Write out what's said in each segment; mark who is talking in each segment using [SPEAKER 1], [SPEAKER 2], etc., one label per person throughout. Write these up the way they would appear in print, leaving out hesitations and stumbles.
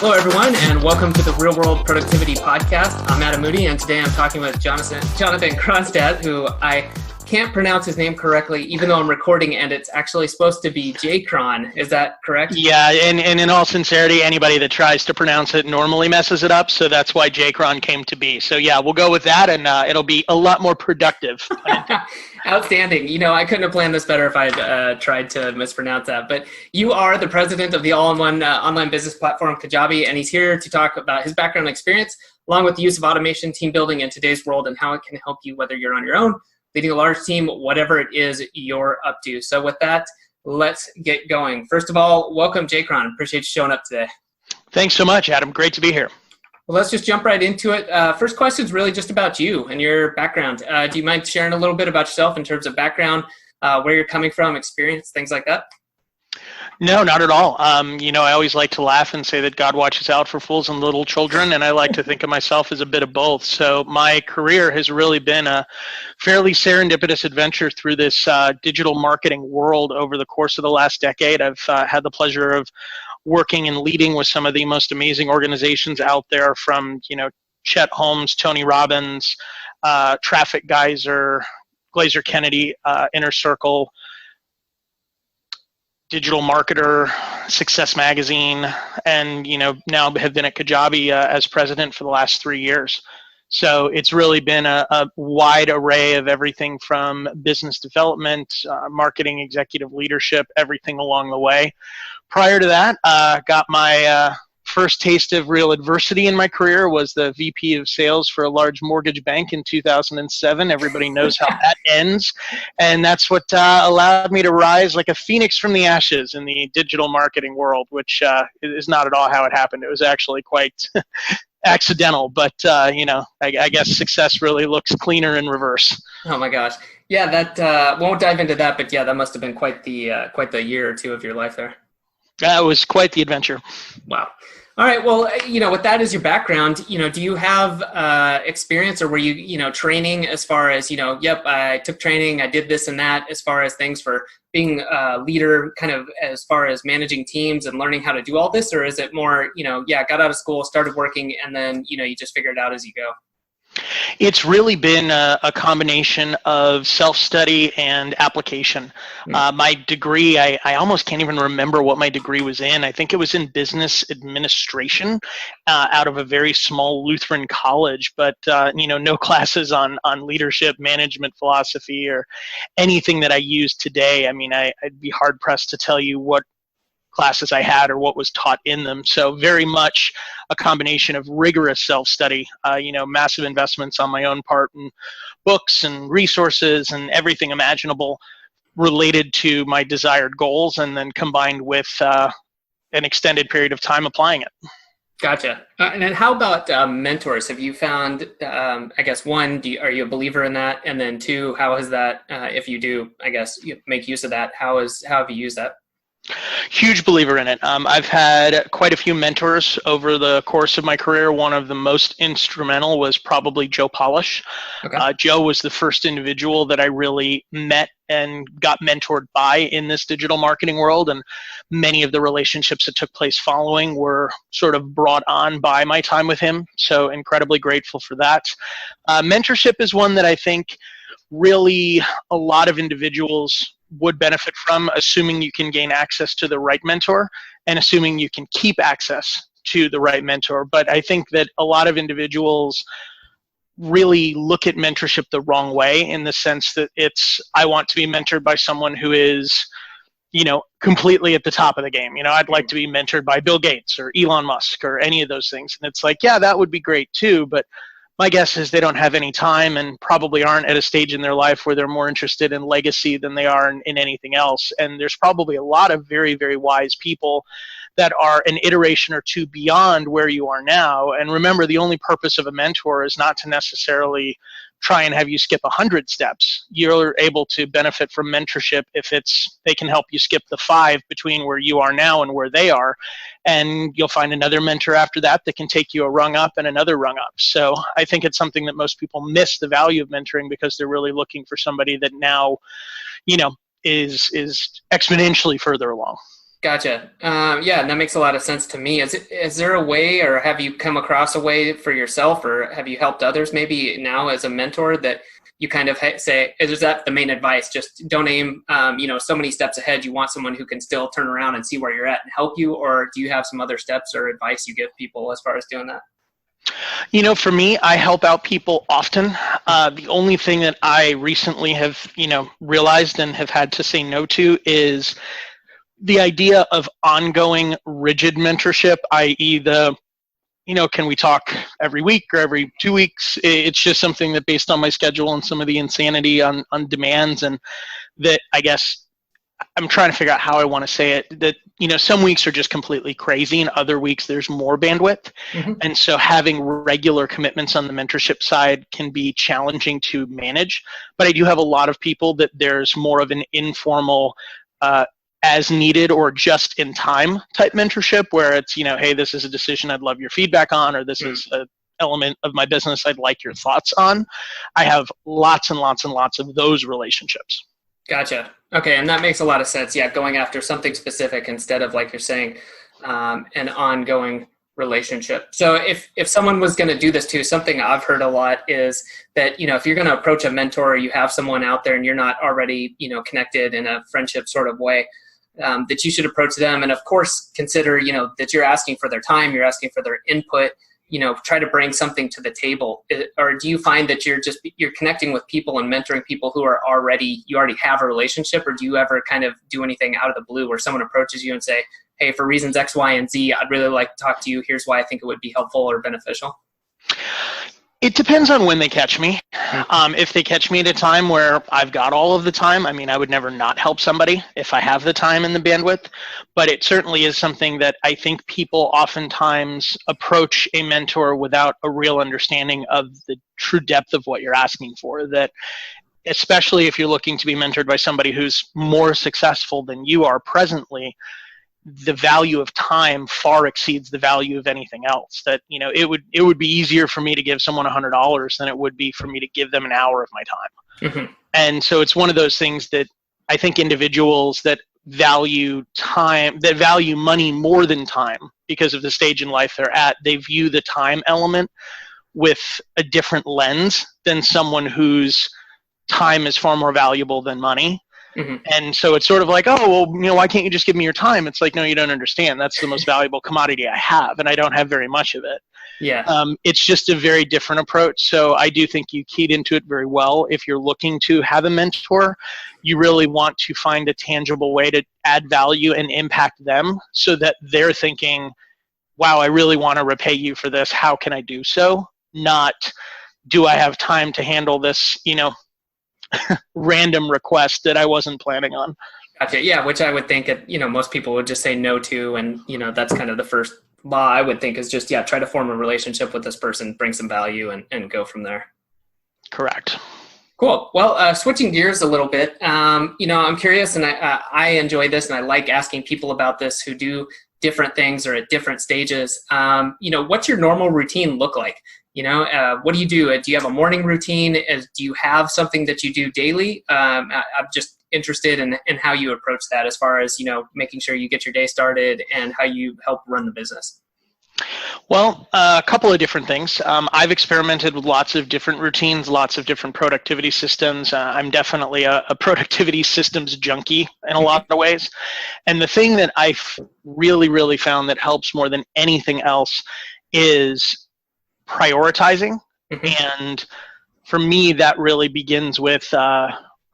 [SPEAKER 1] Hello, everyone, and welcome to the Real World Productivity Podcast. I'm Adam Moody, and today I'm talking with Jonathan Cronstedt, who I can't pronounce his name correctly, even though I'm recording, and it's actually supposed to be JCron. Is that correct?
[SPEAKER 2] Yeah, and in all sincerity, anybody that tries to pronounce it normally messes it up, so that's why JCron came to be. So yeah, we'll go with that, and it'll be a lot more productive.
[SPEAKER 1] Outstanding. You know, I couldn't have planned this better if I'd tried to mispronounce that. But you are the president of the all-in-one online business platform, Kajabi, and he's here to talk about his background and experience, along with the use of automation, team building in today's world, and how it can help you whether you're on your own, leading a large team, whatever it is you're up to. So with that, let's get going. First of all, welcome, JCron. Appreciate you showing up today.
[SPEAKER 2] Thanks so much, Adam. Great to be here.
[SPEAKER 1] Well, let's just jump right into it. First question is really just about you and your background. Do you mind sharing a little bit about yourself in terms of background, where you're coming from, experience, things like that?
[SPEAKER 2] No, not at all. I always like to laugh and say that God watches out for fools and little children, and I like to think of myself as a bit of both. So my career has really been a fairly serendipitous adventure through this digital marketing world over the course of the last decade. I've had the pleasure of working and leading with some of the most amazing organizations out there, from, Chet Holmes, Tony Robbins, Traffic Geyser, Glazer Kennedy, Inner Circle, Digital Marketer, Success Magazine, and now have been at Kajabi as president for the last 3 years. So it's really been a wide array of everything from business development, marketing, executive leadership, everything along the way. Prior to that, got my first taste of real adversity in my career, was the VP of sales for a large mortgage bank in 2007. Everybody knows how that ends. And that's what allowed me to rise like a phoenix from the ashes in the digital marketing world, which is not at all how it happened. It was actually quite accidental, but I guess success really looks cleaner in reverse.
[SPEAKER 1] Oh my gosh. Yeah, that won't dive into that, but yeah, that must have been quite the year or two of your life there.
[SPEAKER 2] That was quite the adventure.
[SPEAKER 1] Wow. All right. Well, with that as your background, do you have experience, or were you, training as far as, yep, I took training, I did this and that, as far as things for being a leader, kind of as far as managing teams and learning how to do all this? Or is it more, got out of school, started working, and then, you just figure it out as you go?
[SPEAKER 2] It's really been a combination of self-study and application. My degree, I almost can't even remember what my degree was in. I think it was in business administration out of a very small Lutheran college, but no classes on leadership, management philosophy, or anything that I use today. I mean, I'd be hard-pressed to tell you what classes I had or what was taught in them. So very much a combination of rigorous self-study, massive investments on my own part in books and resources and everything imaginable related to my desired goals, and then combined with an extended period of time applying it.
[SPEAKER 1] Gotcha. And then how about mentors? Have you found, I guess, one, are you a believer in that? And then two, how has that, if you do, I guess, you make use of that, how have you used that?
[SPEAKER 2] Huge believer in it. I've had quite a few mentors over the course of my career. One of the most instrumental was probably Joe Polish. Okay. Joe was the first individual that I really met and got mentored by in this digital marketing world, and many of the relationships that took place following were sort of brought on by my time with him. So incredibly grateful for that. Mentorship is one that I think really a lot of individuals would benefit from, assuming you can gain access to the right mentor and assuming you can keep access to the right mentor. But I think that a lot of individuals really look at mentorship the wrong way, in the sense that I want to be mentored by someone who is, completely at the top of the game. I'd like to be mentored by Bill Gates or Elon Musk or any of those things. And it's like, yeah, that would be great too, but my guess is they don't have any time and probably aren't at a stage in their life where they're more interested in legacy than they are in anything else. And there's probably a lot of very, very wise people that are an iteration or two beyond where you are now. And remember, the only purpose of a mentor is not to necessarily try and have you skip 100 steps. You're able to benefit from mentorship if they can help you skip the 5 between where you are now and where they are. And you'll find another mentor after that can take you a rung up and another rung up. So I think it's something that most people miss the value of mentoring, because they're really looking for somebody that now, is exponentially further along.
[SPEAKER 1] Gotcha. Yeah, and that makes a lot of sense to me. Is there a way, or have you come across a way for yourself, or have you helped others maybe now as a mentor that you kind of say, is that the main advice? Just don't aim, so many steps ahead. You want someone who can still turn around and see where you're at and help you, or do you have some other steps or advice you give people as far as doing that?
[SPEAKER 2] For me, I help out people often. The only thing that I recently have, realized and have had to say no to is the idea of ongoing rigid mentorship, i.e. Can we talk every week or every 2 weeks? It's just something that, based on my schedule and some of the insanity on demands, and that I guess I'm trying to figure out how I want to say it, that, some weeks are just completely crazy and other weeks there's more bandwidth. Mm-hmm. And so having regular commitments on the mentorship side can be challenging to manage. But I do have a lot of people that there's more of an informal, as needed or just in time type mentorship, where it's, hey, this is a decision I'd love your feedback on, or this is an element of my business I'd like your thoughts on. I have lots and lots and lots of those relationships.
[SPEAKER 1] Gotcha. Okay, and that makes a lot of sense. Yeah, going after something specific instead of, like you're saying, an ongoing relationship. So if someone was going to do this too, something I've heard a lot is that, if you're going to approach a mentor, or you have someone out there and you're not already, connected in a friendship sort of way, that you should approach them. And of course, consider, that you're asking for their time, you're asking for their input, try to bring something to the table. Or do you find that you're connecting with people and mentoring people who are you already have a relationship? Or do you ever kind of do anything out of the blue where someone approaches you and say, hey, for reasons X, Y, and Z, I'd really like to talk to you. Here's why I think it would be helpful or beneficial?
[SPEAKER 2] It depends on when they catch me. If they catch me at a time where I've got all of the time, I would never not help somebody if I have the time and the bandwidth. But it certainly is something that I think people oftentimes approach a mentor without a real understanding of the true depth of what you're asking for. That, especially if you're looking to be mentored by somebody who's more successful than you are presently, the value of time far exceeds the value of anything else. That, it would be easier for me to give someone $100 than it would be for me to give them an hour of my time. Mm-hmm. And so it's one of those things that I think individuals that value time, that value money more than time because of the stage in life they're at, they view the time element with a different lens than someone whose time is far more valuable than money. Mm-hmm. And so it's sort of like, oh, well, why can't you just give me your time? It's like, no, you don't understand. That's the most valuable commodity I have, and I don't have very much of it.
[SPEAKER 1] Yeah.
[SPEAKER 2] It's just a very different approach. So I do think you keyed into it very well. If you're looking to have a mentor, you really want to find a tangible way to add value and impact them so that they're thinking, wow, I really want to repay you for this. How can I do so? Not, do I have time to handle this, random request that I wasn't planning on.
[SPEAKER 1] Gotcha. Yeah, which I would think most people would just say no to, and that's kind of the first law I would think is just try to form a relationship with this person, bring some value, and go from there.
[SPEAKER 2] Correct.
[SPEAKER 1] Cool. Well, switching gears a little bit, I'm curious, and I enjoy this, and I like asking people about this who do different things or at different stages. What's your normal routine look like? What do you do? Do you have a morning routine? Do you have something that you do daily? I'm just interested in how you approach that as far as, making sure you get your day started and how you help run the business.
[SPEAKER 2] Well, a couple of different things. I've experimented with lots of different routines, lots of different productivity systems. I'm definitely a productivity systems junkie in a lot of ways. And the thing that I've really, really found that helps more than anything else is prioritizing. Mm-hmm. And for me, that really begins with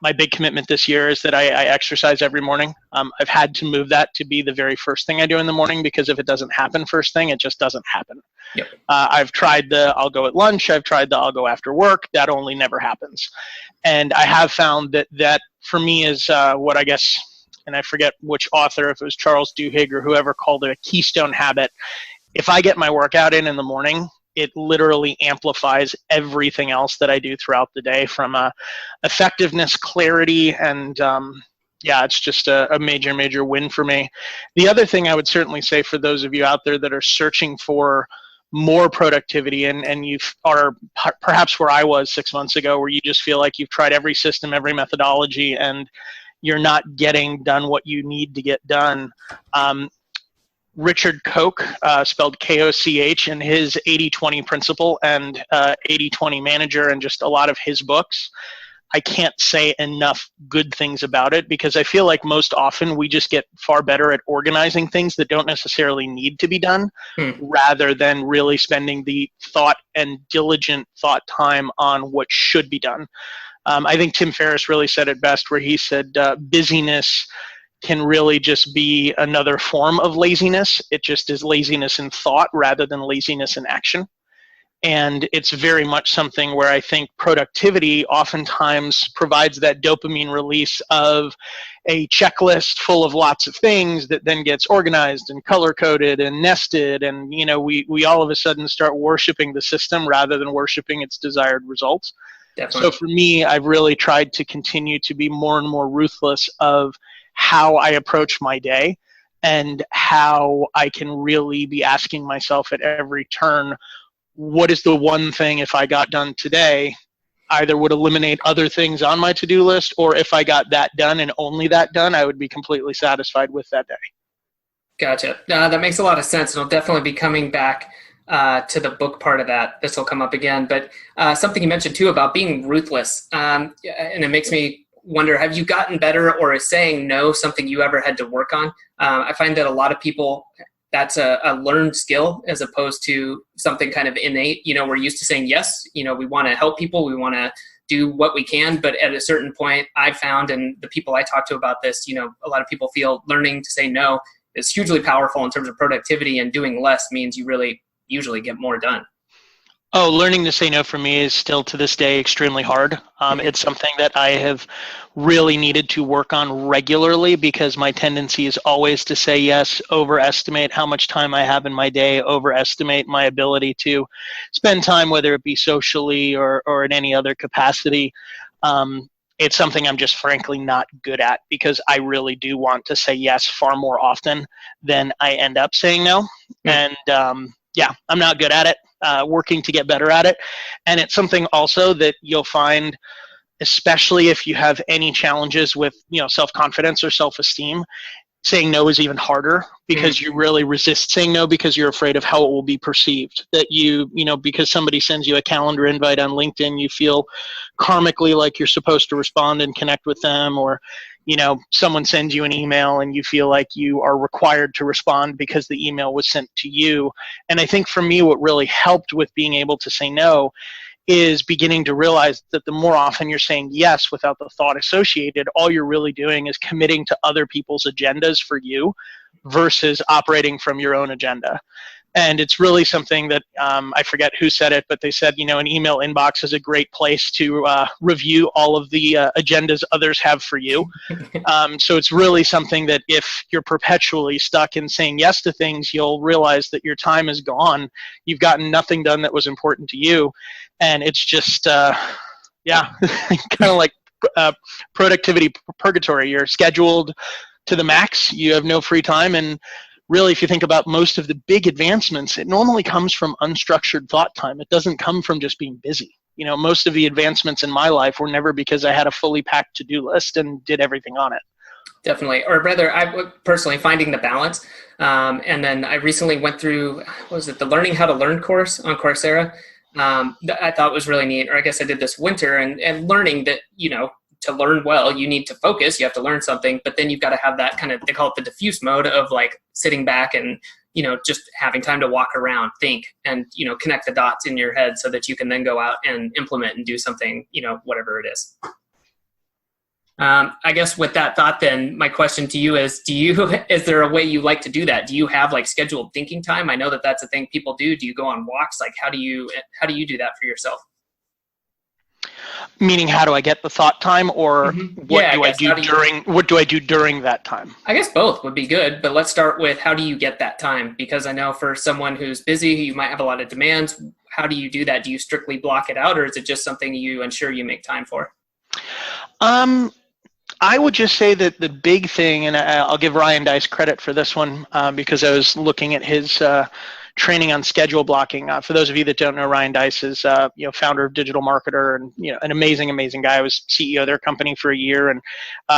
[SPEAKER 2] my big commitment this year is that I exercise every morning. I've had to move that to be the very first thing I do in the morning, because if it doesn't happen first thing, it just doesn't happen. Yep. I've tried I'll go at lunch. I've tried I'll go after work. That only never happens. And I have found that for me is what I guess, and I forget which author, if it was Charles Duhigg or whoever, called it a keystone habit. If I get my workout in the morning, it literally amplifies everything else that I do throughout the day, from effectiveness, clarity, and it's just a major, major win for me. The other thing I would certainly say for those of you out there that are searching for more productivity, and you are perhaps where I was 6 months ago, where you just feel like you've tried every system, every methodology, and you're not getting done what you need to get done. Richard Koch, spelled Koch, and his 80-20 principle and 80-20 manager, and just a lot of his books, I can't say enough good things about it, because I feel like most often we just get far better at organizing things that don't necessarily need to be done, rather than really spending the thought and diligent thought time on what should be done. I think Tim Ferriss really said it best, where he said busyness can really just be another form of laziness. It just is laziness in thought rather than laziness in action. And it's very much something where I think productivity oftentimes provides that dopamine release of a checklist full of lots of things that then gets organized and color-coded and nested. And, we all of a sudden start worshiping the system rather than worshiping its desired results. Definitely. So for me, I've really tried to continue to be more and more ruthless of how I approach my day, and how I can really be asking myself at every turn, what is the one thing, if I got done today, either would eliminate other things on my to-do list, or if I got that done and only that done, I would be completely satisfied with that day.
[SPEAKER 1] Gotcha. That makes a lot of sense. And I'll definitely be coming back to the book part of that. This will come up again. But something you mentioned too about being ruthless, and it makes me wonder, have you gotten better, or is saying no something you ever had to work on? I find that a lot of people, that's a learned skill as opposed to something kind of innate. We're used to saying yes. We want to help people. We want to do what we can. But at a certain point, I've found, and the people I talk to about this, a lot of people feel learning to say no is hugely powerful in terms of productivity, and doing less means you really usually get more done.
[SPEAKER 2] Oh, learning to say no for me is still to this day extremely hard. It's something that I have really needed to work on regularly, because my tendency is always to say yes, overestimate how much time I have in my day, overestimate my ability to spend time, whether it be socially or in any other capacity. It's something I'm just frankly not good at, because I really do want to say yes far more often than I end up saying no. And I'm not good at it. Working to get better at it. And it's something also that you'll find, especially if you have any challenges with, self-confidence or self-esteem, saying no is even harder, because you really resist saying no because you're afraid of how it will be perceived. That because somebody sends you a calendar invite on LinkedIn, you feel karmically like you're supposed to respond and connect with them, or someone sends you an email and you feel like you are required to respond because the email was sent to you. And I think for me, what really helped with being able to say no is beginning to realize that the more often you're saying yes without the thought associated, all you're really doing is committing to other people's agendas for you versus operating from your own agenda. And it's really something that I forget who said it, but they said, an email inbox is a great place to review all of the agendas others have for you. So it's really something that if you're perpetually stuck in saying yes to things, you'll realize that your time is gone. You've gotten nothing done that was important to you. And it's just, kind of like productivity purgatory. You're scheduled to the max. You have no free time. And really, if you think about most of the big advancements, it normally comes from unstructured thought time. It doesn't come from just being busy. Most of the advancements in my life were never because I had a fully packed to-do list and did everything on it. Definitely.
[SPEAKER 1] Or rather, I personally finding the balance. And then I recently went through, the Learning How to Learn course on Coursera. That I thought was really neat. Or I guess I did this winter, and learning that, to learn well, you need to focus, you have to learn something, but then you've got to have that kind of, they call it the diffuse mode of like sitting back and, just having time to walk around, think, and, connect the dots in your head so that you can then go out and implement and do something, whatever it is. I guess with that thought, then my question to you is, is there a way you like to do that? Do you have like scheduled thinking time? I know that that's a thing people do. Do you go on walks? Like, how do you do that for yourself?
[SPEAKER 2] Meaning, how do I get the thought time, or what do I do during that time?
[SPEAKER 1] I guess both would be good, but let's start with, how do you get that time? Because I know for someone who's busy, you might have a lot of demands. How do you do that? Do you strictly block it out, or is it just something you ensure you make time for?
[SPEAKER 2] I would just say that the big thing, and I'll give Ryan Dice credit for this one, because I was looking at his training on schedule blocking. For those of you that don't know, Ryan Dice is founder of Digital Marketer, and an amazing guy. I was CEO of their company for a year, and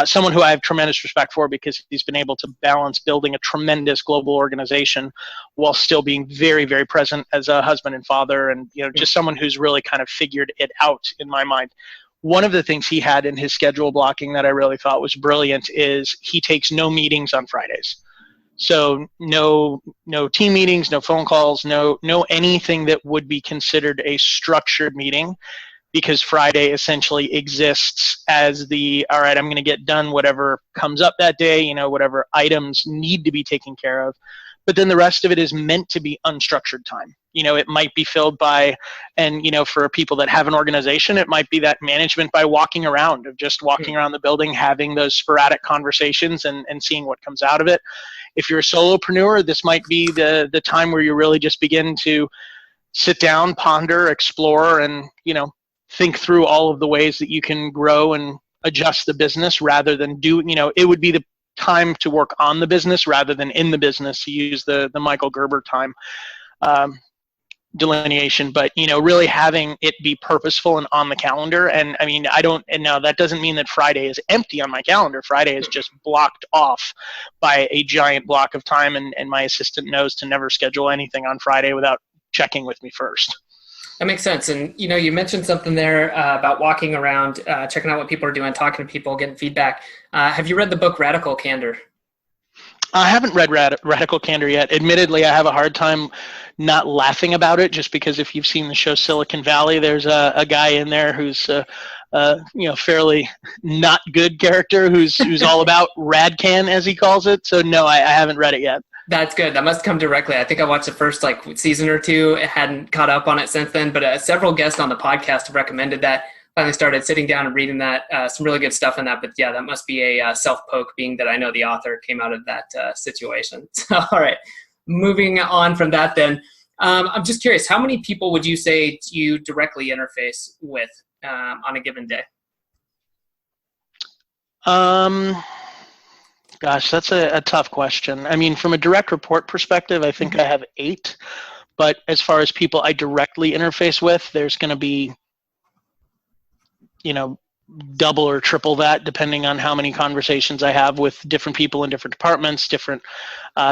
[SPEAKER 2] someone who I have tremendous respect for because he's been able to balance building a tremendous global organization while still being very, very present as a husband and father, and just someone who's really kind of figured it out in my mind. One of the things he had in his schedule blocking that I really thought was brilliant is he takes no meetings on Fridays. So no team meetings, no phone calls, no anything that would be considered a structured meeting, because Friday essentially exists as all right, I'm going to get done whatever comes up that day, whatever items need to be taken care of. But then the rest of it is meant to be unstructured time. It might be filled by, and for people that have an organization, it might be that management by walking around, of just walking around the building, having those sporadic conversations and seeing what comes out of it. If you're a solopreneur, this might be the time where you really just begin to sit down, ponder, explore, and think through all of the ways that you can grow and adjust the business rather than it would be the time to work on the business rather than in the business, to use the Michael Gerber time delineation. But really having it be purposeful and on the calendar. And I mean, now that doesn't mean that Friday is empty on my calendar. Friday is just blocked off by a giant block of time, and my assistant knows to never schedule anything on Friday without checking with me first.
[SPEAKER 1] That makes sense. And, you mentioned something there about walking around, checking out what people are doing, talking to people, getting feedback. Have you read the book Radical Candor?
[SPEAKER 2] I haven't read Radical Candor yet. Admittedly, I have a hard time not laughing about it, just because if you've seen the show Silicon Valley, there's a guy in there who's fairly not good character who's all about Radcan, as he calls it. So no, I haven't read it yet.
[SPEAKER 1] That's good. That must come directly. I think I watched the first season or two. I hadn't caught up on it since then, but several guests on the podcast have recommended that. Finally started sitting down and reading that. Some really good stuff in that. But yeah, that must be a self-poke, being that I know the author came out of that situation. So, all right, moving on from that then. I'm just curious, how many people would you say you directly interface with on a given day?
[SPEAKER 2] Gosh, that's a tough question. I mean, from a direct report perspective, I think I have 8. But as far as people I directly interface with, there's going to be, double or triple that, depending on how many conversations I have with different people in different departments, different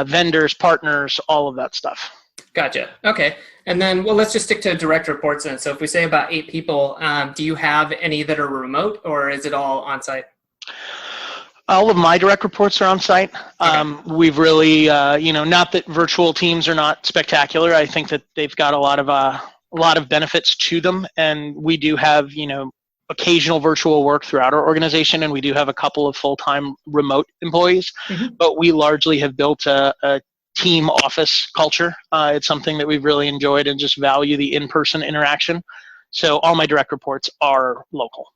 [SPEAKER 2] vendors, partners, all of that stuff.
[SPEAKER 1] Gotcha. Okay. And then, let's just stick to direct reports then. So if we say about 8 people, do you have any that are remote, or is it all on-site?
[SPEAKER 2] All of my direct reports are on site. Okay. We've really, not that virtual teams are not spectacular. I think that they've got a lot of benefits to them, and we do have, occasional virtual work throughout our organization, and we do have a couple of full-time remote employees. But we largely have built a team office culture. It's something that we've really enjoyed and just value the in-person interaction. So all my direct reports are local.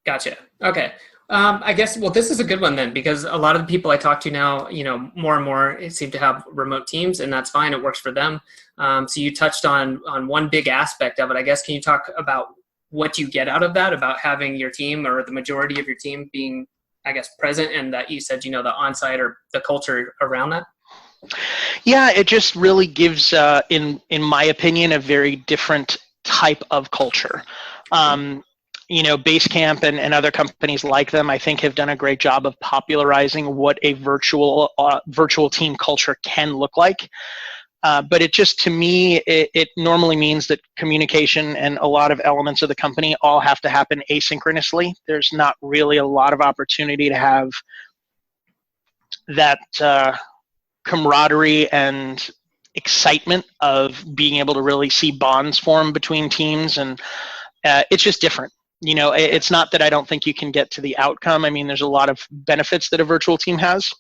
[SPEAKER 2] Gotcha.
[SPEAKER 1] Okay. I guess, this is a good one then, because a lot of the people I talk to now, more and more seem to have remote teams, and that's fine. It works for them. So you touched on one big aspect of it. I guess, can you talk about what you get out of that, about having your team or the majority of your team being, I guess, present, and that you said, the on-site or the culture around that?
[SPEAKER 2] Yeah, it just really gives, in my opinion, a very different type of culture. Basecamp and other companies like them, I think, have done a great job of popularizing what a virtual team culture can look like. But it just, to me, it normally means that communication and a lot of elements of the company all have to happen asynchronously. There's not really a lot of opportunity to have that camaraderie and excitement of being able to really see bonds form between teams, and it's just different. It's not that I don't think you can get to the outcome. I mean, there's a lot of benefits that a virtual team has.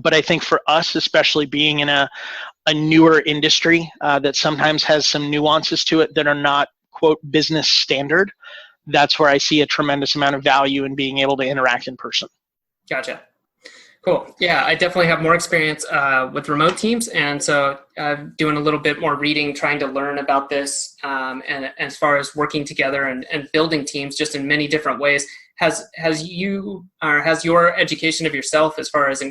[SPEAKER 2] But I think for us, especially being in a newer industry that sometimes has some nuances to it that are not, quote, business standard, that's where I see a tremendous amount of value in being able to interact in person. Gotcha.
[SPEAKER 1] Cool. Yeah, I definitely have more experience with remote teams, and so I'm doing a little bit more reading, trying to learn about this, and as far as working together and building teams just in many different ways. Has your education of yourself, as far as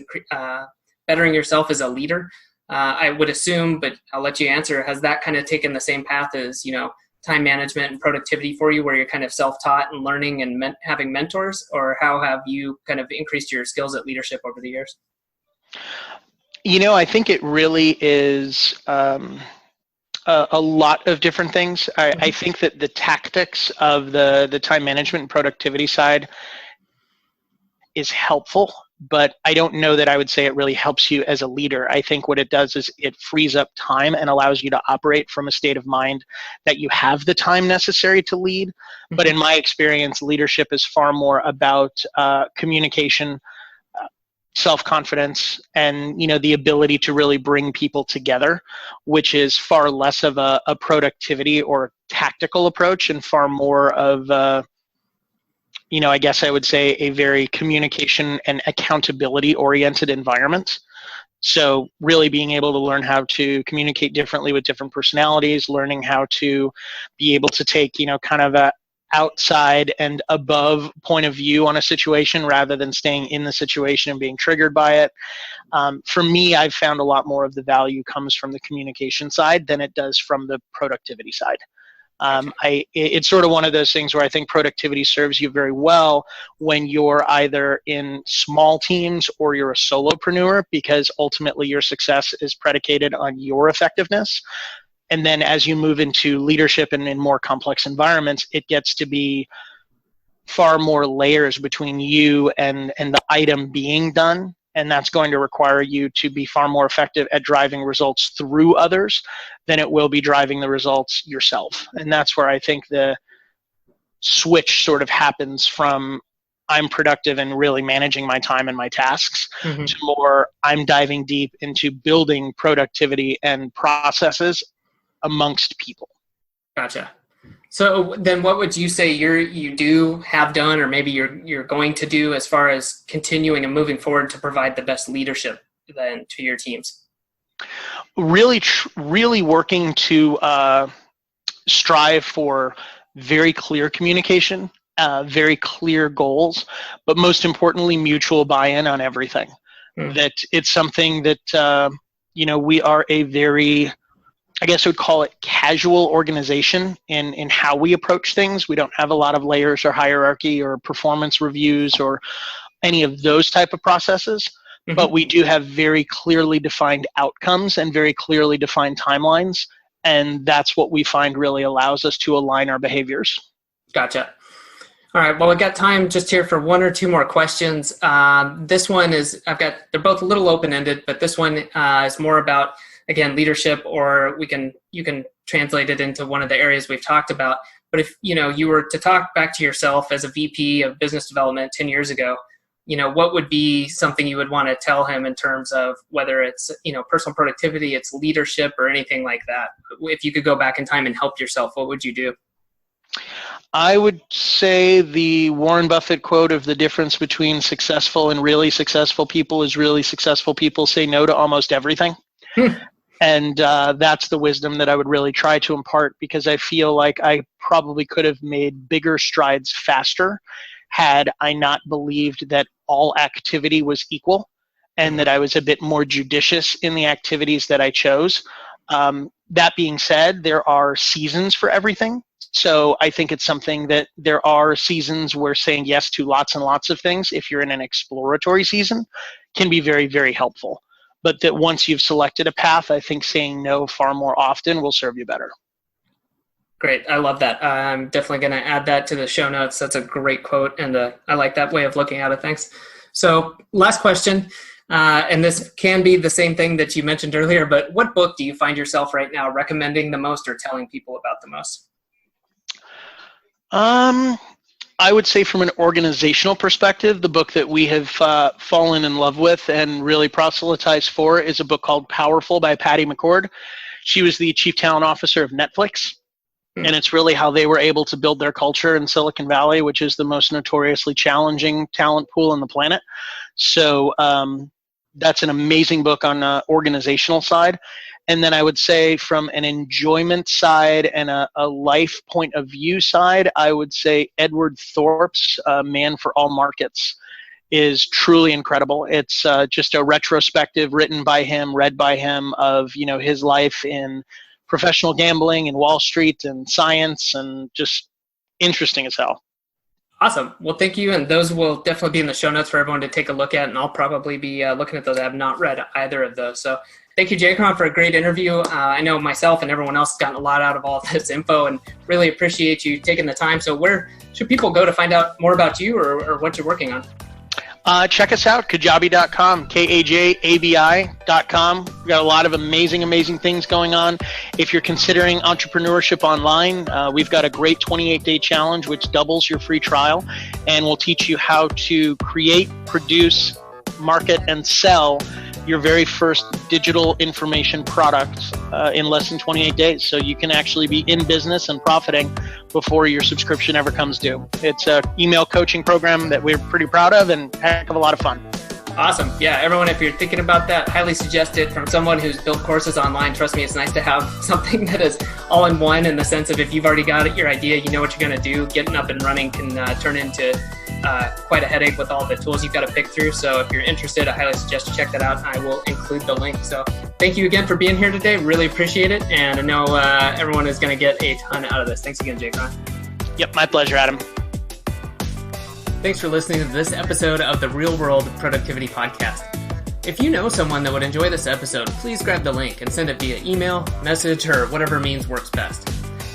[SPEAKER 1] bettering yourself as a leader, I would assume, but I'll let you answer, has that kind of taken the same path as, time management and productivity for you, where you're kind of self-taught and learning and having mentors? Or how have you kind of increased your skills at leadership over the years?
[SPEAKER 2] I think it really is a lot of different things. I think that the tactics of the time management and productivity side is helpful, but I don't know that I would say it really helps you as a leader. I think what it does is it frees up time and allows you to operate from a state of mind that you have the time necessary to lead. But in my experience, leadership is far more about communication, self-confidence, and the ability to really bring people together, which is far less of a productivity or tactical approach and far more of I guess I would say a very communication and accountability oriented environment. So really being able to learn how to communicate differently with different personalities, learning how to be able to take kind of a outside and above point of view on a situation rather than staying in the situation and being triggered by it. For me, I've found a lot more of the value comes from the communication side than it does from the productivity side. It's sort of one of those things where I think productivity serves you very well when you're either in small teams or you're a solopreneur, because ultimately your success is predicated on your effectiveness. And then as you move into leadership and in more complex environments, it gets to be far more layers between you and the item being done. And that's going to require you to be far more effective at driving results through others than it will be driving the results yourself. And that's where I think the switch sort of happens from I'm productive and really managing my time and my tasks to more I'm diving deep into building productivity and processes amongst people.
[SPEAKER 1] Gotcha. So then what would you say you do have done, or maybe you're going to do, as far as continuing and moving forward to provide the best leadership then to your teams?
[SPEAKER 2] Really working to strive for very clear communication, very clear goals, but most importantly, mutual buy-in on everything. That it's something that, we are a very, I guess I would call it casual organization in how we approach things. We don't have a lot of layers or hierarchy or performance reviews or any of those type of processes, but we do have very clearly defined outcomes and very clearly defined timelines. And that's what we find really allows us to align our behaviors. Gotcha.
[SPEAKER 1] All right. Well, we've got time just here for one or two more questions. This one is, they're both a little open-ended, but this one is more about, again, leadership, or you can translate it into one of the areas we've talked about. But if you were to talk back to yourself as a VP of business development 10 years ago, what would be something you would want to tell him in terms of whether it's personal productivity, it's leadership, or anything like that? If you could go back in time and help yourself, what would you do?
[SPEAKER 2] I would say the Warren Buffett quote of the difference between successful and really successful people is really successful people say no to almost everything. And that's the wisdom that I would really try to impart, because I feel like I probably could have made bigger strides faster had I not believed that all activity was equal and that I was a bit more judicious in the activities that I chose. That being said, there are seasons for everything. So I think it's something that there are seasons where saying yes to lots and lots of things, if you're in an exploratory season, can be very, very helpful. But that once you've selected a path, I think saying no far more often will serve you better.
[SPEAKER 1] Great. I love that. I'm definitely going to add that to the show notes. That's a great quote, and I like that way of looking at it. Thanks. So last question, and this can be the same thing that you mentioned earlier, but what book do you find yourself right now recommending the most or telling people about the most?
[SPEAKER 2] I would say from an organizational perspective, the book that we have fallen in love with and really proselytized for is a book called Powerful by Patty McCord. She was the chief talent officer of Netflix. And it's really how they were able to build their culture in Silicon Valley, which is the most notoriously challenging talent pool on the planet. So that's an amazing book on the organizational side. And then I would say from an enjoyment side and a life point of view side, I would say Edward Thorp's Man for All Markets is truly incredible. It's just a retrospective written by him, read by him of, his life in professional gambling and Wall Street and science, and just interesting as hell.
[SPEAKER 1] Awesome. Well, thank you. And those will definitely be in the show notes for everyone to take a look at. And I'll probably be looking at those. I have not read either of those. So thank you, JCron, for a great interview. I know myself and everyone else has gotten a lot out of all of this info, and really appreciate you taking the time. So where should people go to find out more about you or what you're working on?
[SPEAKER 2] Check us out, kajabi.com, kajabi.com. We've got a lot of amazing things going on. If you're considering entrepreneurship online, we've got a great 28-day challenge which doubles your free trial, and we'll teach you how to create, produce, market, and sell your very first digital information product in less than 28 days. So you can actually be in business and profiting before your subscription ever comes due. It's an email coaching program that we're pretty proud of and a heck of a lot of fun.
[SPEAKER 1] Awesome. Yeah, everyone, if you're thinking about that, highly suggest it from someone who's built courses online. Trust me, it's nice to have something that is all in one, in the sense of if you've already got it, your idea, you know what you're going to do, getting up and running can turn into quite a headache with all the tools you've got to pick through. So if you're interested, I highly suggest you check that out. I will include the link. So thank you again for being here today. Really appreciate it. And I know everyone is going to get a ton out of this. Thanks again, JCron.
[SPEAKER 2] Yep, my pleasure, Adam.
[SPEAKER 1] Thanks for listening to this episode of the Real World Productivity Podcast. If you know someone that would enjoy this episode, please grab the link and send it via email, message, or whatever means works best.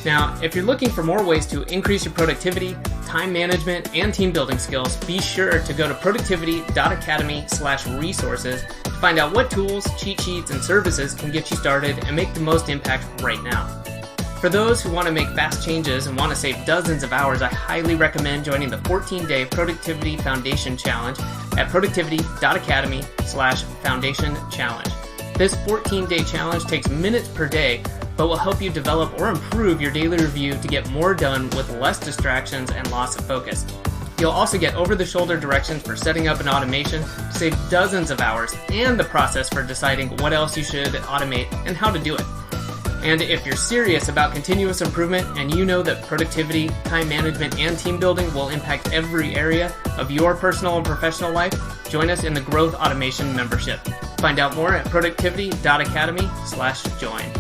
[SPEAKER 1] Now, if you're looking for more ways to increase your productivity, time management, and team building skills, be sure to go to productivity.academy/resources to find out what tools, cheat sheets, and services can get you started and make the most impact right now. For those who want to make fast changes and want to save dozens of hours, I highly recommend joining the 14-day Productivity Foundation Challenge at productivity.academy/foundation challenge. This 14-day challenge takes minutes per day, but will help you develop or improve your daily review to get more done with less distractions and loss of focus. You'll also get over-the-shoulder directions for setting up an automation to save dozens of hours, and the process for deciding what else you should automate and how to do it. And if you're serious about continuous improvement and you know that productivity, time management, and team building will impact every area of your personal and professional life, join us in the Growth Automation membership. Find out more at productivity.academy/join.